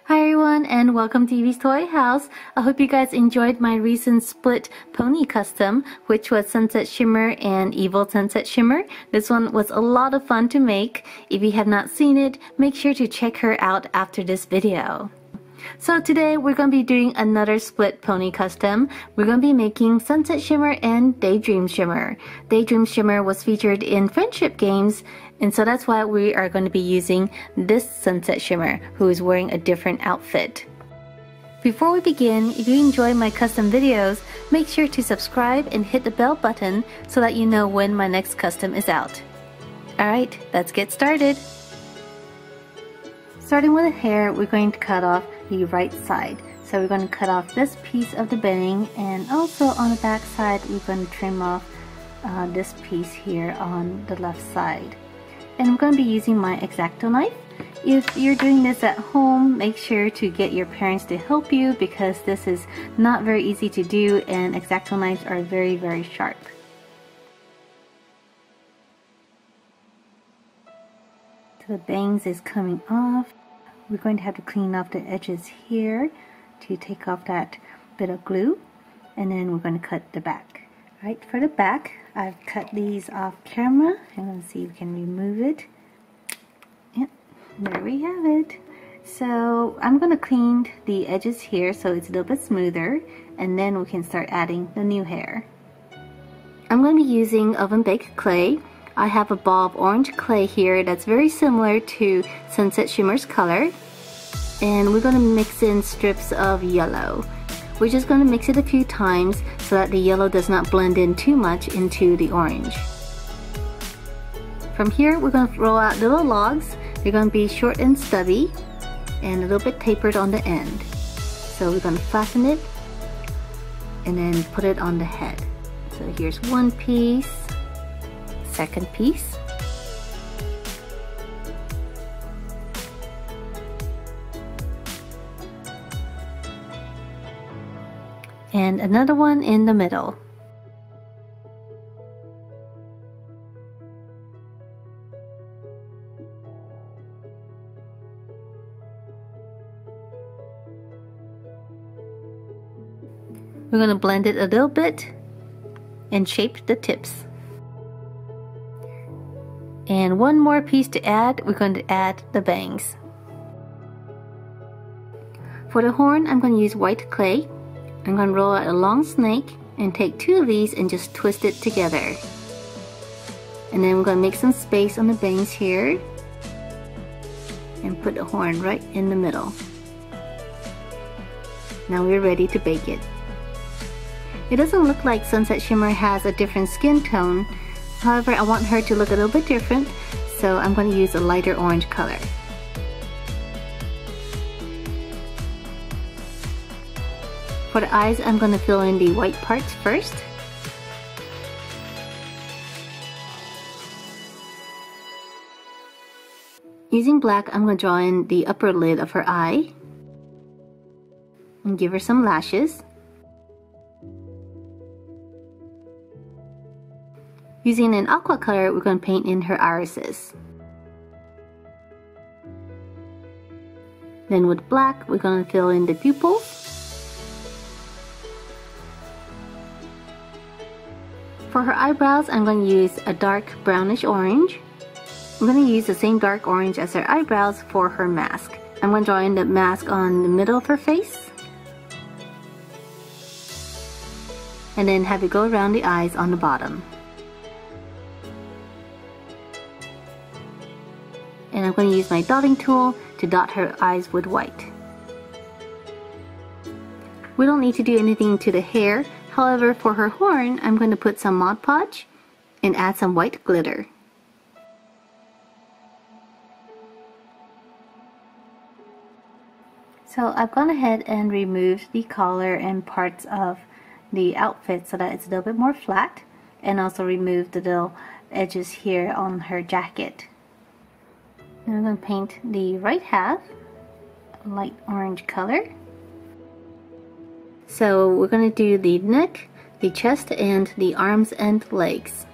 Hi everyone and welcome to Evie's Toy House. I hope you guys enjoyed my recent split pony custom, which was Sunset Shimmer and Evil Sunset Shimmer. This one was a lot of fun to make. If you have not seen it, make sure to check her out after this video. So today we're going to be doing another split pony custom. We're going to be making Sunset Shimmer and Daydream Shimmer. Daydream Shimmer was featured in Friendship Games, and so that's why we are going to be using this Sunset Shimmer, who is wearing a different outfit. Before we begin, if you enjoy my custom videos, make sure to subscribe and hit the bell button so that you know when my next custom is out. Alright, let's get started. Starting with the hair, we're going to cut off the right side. So we're going to cut off this piece of the bang, and also on the back side we're going to trim off this piece here on the left side. And I'm going to be using my X-Acto knife. If you're doing this at home, make sure to get your parents to help you because this is not very easy to do, and X-Acto knives are very, very sharp. So the bangs is coming off. We're going to have to clean off the edges here to take off that bit of glue, and then we're going to cut the back. Right, for the back, I've cut these off camera, and let's see if we can remove it. Yep, there we have it. So I'm going to clean the edges here so it's a little bit smoother, and then we can start adding the new hair. I'm going to be using oven baked clay. I have a ball of orange clay here that's very similar to Sunset Shimmer's color, and we're going to mix in strips of yellow. We're just going to mix it a few times so that the yellow does not blend in too much into the orange. From here we're going to roll out little logs. They're going to be short and stubby and a little bit tapered on the end. So we're going to flatten it and then put it on the head. So here's one piece. Second piece, and another one in the middle. We're going to blend it a little bit and shape the tips. And one more piece to add, we're going to add the bangs. For the horn, I'm going to use white clay. I'm going to roll out a long snake and take two of these and just twist it together. And then we're going to make some space on the bangs here and put the horn right in the middle. Now we're ready to bake it. It doesn't look like Sunset Shimmer has a different skin tone. However, I want her to look a little bit different, so I'm going to use a lighter orange color. For the eyes, I'm going to fill in the white parts first. Using black, I'm going to draw in the upper lid of her eye and give her some lashes. Using an aqua color, we're going to paint in her irises. Then with black, we're going to fill in the pupils. For her eyebrows, I'm going to use a dark brownish orange. I'm going to use the same dark orange as her eyebrows for her mask. I'm going to draw in the mask on the middle of her face, and then have it go around the eyes on the bottom. And I'm going to use my dotting tool to dot her eyes with white. We don't need to do anything to the hair. However, for her horn, I'm going to put some Mod Podge and add some white glitter. So I've gone ahead and removed the collar and parts of the outfit so that it's a little bit more flat, and also removed the little edges here on her jacket. Now I'm going to paint the right half a light orange color. So we're going to do the neck, the chest, and the arms and legs.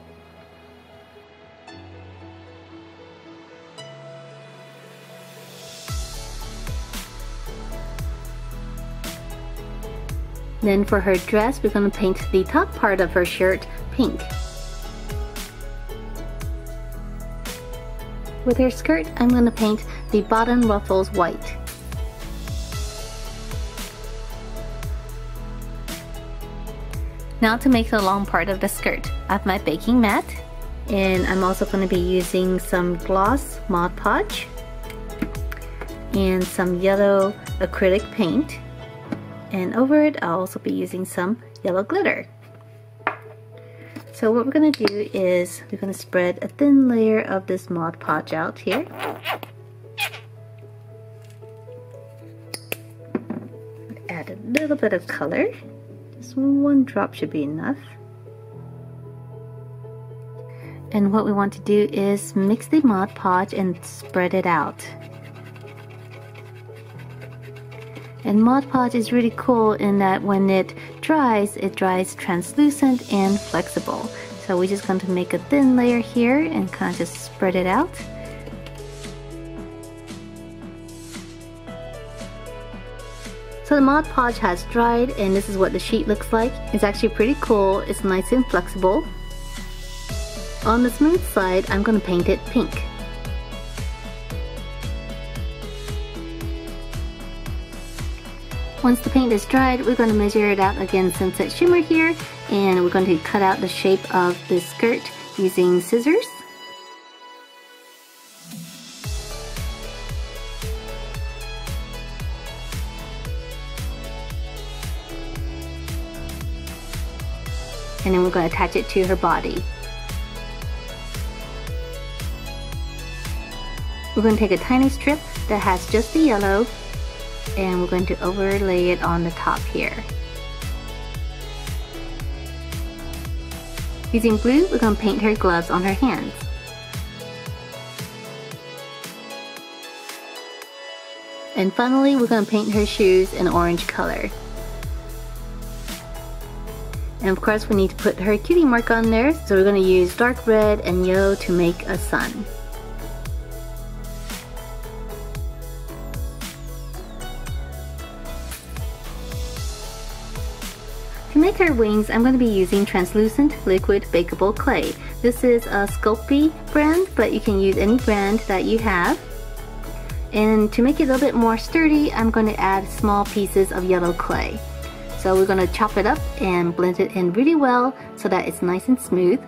Then for her dress, we're going to paint the top part of her shirt pink. With her skirt, I'm going to paint the bottom ruffles white. Now to make the long part of the skirt, I have my baking mat, and I'm also going to be using some gloss Mod Podge and some yellow acrylic paint, and over it I'll also be using some yellow glitter. So what we're going to do is we're going to spread a thin layer of this Mod Podge out here. Add a little bit of color. Just one drop should be enough. And what we want to do is mix the Mod Podge and spread it out. And Mod Podge is really cool in that when it dries translucent and flexible. So we're just going to make a thin layer here and kind of just spread it out. So the Mod Podge has dried, and this is what the sheet looks like. It's actually pretty cool. It's nice and flexible. On the smooth side, I'm going to paint it pink. Once the paint is dried, we're going to measure it out again Sunset Shimmer here, and we're going to cut out the shape of this skirt using scissors. And then we're going to attach it to her body. We're going to take a tiny strip that has just the yellow, and we're going to overlay it on the top here. Using blue, we're going to paint her gloves on her hands. And finally, we're going to paint her shoes in orange color. And of course, we need to put her cutie mark on there, so we're going to use dark red and yellow to make a sun. To make her wings, I'm going to be using translucent liquid bakeable clay. This is a Sculpey brand, but you can use any brand that you have. And to make it a little bit more sturdy, I'm going to add small pieces of yellow clay. So we're going to chop it up and blend it in really well so that it's nice and smooth.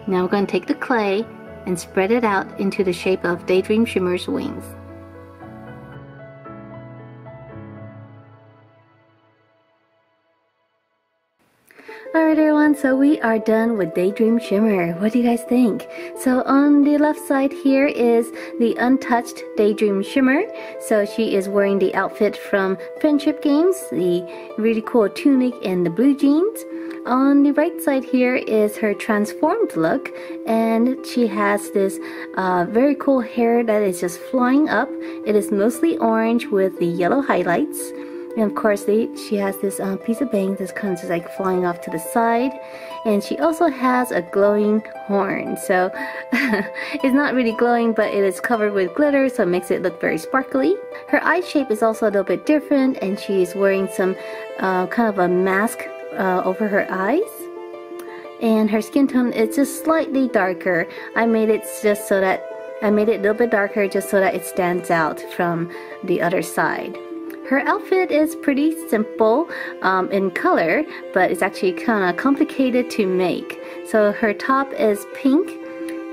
Now we're going to take the clay and spread it out into the shape of Daydream Shimmer's wings. Alright everyone, so we are done with Daydream Shimmer. What do you guys think? So on the left side here is the untouched Daydream Shimmer. So she is wearing the outfit from Friendship Games, the really cool tunic and the blue jeans. On the right side here is her transformed look, and she has this very cool hair that is just flying up. It is mostly orange with the yellow highlights. And of course she has this piece of bangs that's kind of just like flying off to the side, and she also has a glowing horn. So it's not really glowing, but it is covered with glitter, so it makes it look very sparkly. Her eye shape is also a little bit different, and she is wearing some kind of a mask over her eyes. And her skin tone is just slightly darker. I made it a little bit darker just so that it stands out from the other side. Her outfit is pretty simple in color, but it's actually kind of complicated to make. So her top is pink,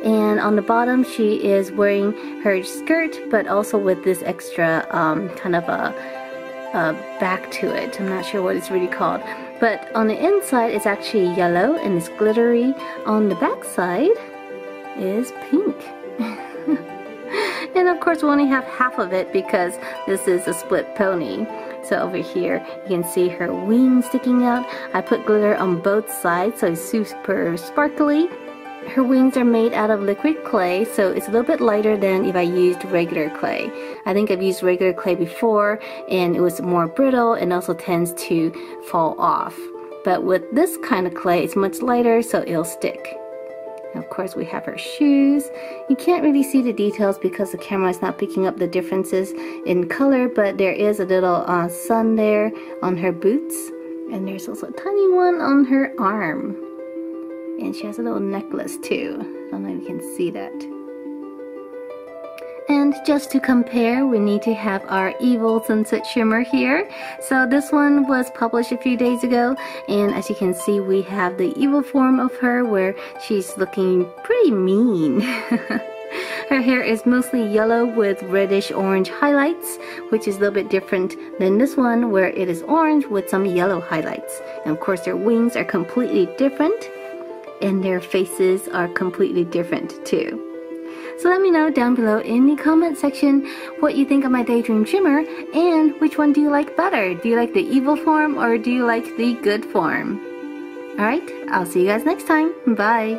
and on the bottom she is wearing her skirt, but also with this extra kind of a back to it. I'm not sure what it's really called. But on the inside it's actually yellow and it's glittery. On the back side is pink. And of course we only have half of it because this is a split pony. So over here you can see her wings sticking out. I put glitter on both sides so it's super sparkly. Her wings are made out of liquid clay, so it's a little bit lighter than if I used regular clay. I think I've used regular clay before and it was more brittle and also tends to fall off. But with this kind of clay it's much lighter, so it'll stick. Of course, we have her shoes. You can't really see the details because the camera is not picking up the differences in color, but there is a little sun there on her boots. And there's also a tiny one on her arm. And she has a little necklace too. I don't know if you can see that. And just to compare, we need to have our Evil Sunset Shimmer here. So this one was published a few days ago, and as you can see, we have the evil form of her where she's looking pretty mean. Her hair is mostly yellow with reddish orange highlights, which is a little bit different than this one where it is orange with some yellow highlights. And of course their wings are completely different, and their faces are completely different too. So let me know down below in the comment section what you think of my Daydream Shimmer, and which one do you like better? Do you like the evil form or do you like the good form? Alright, I'll see you guys next time. Bye!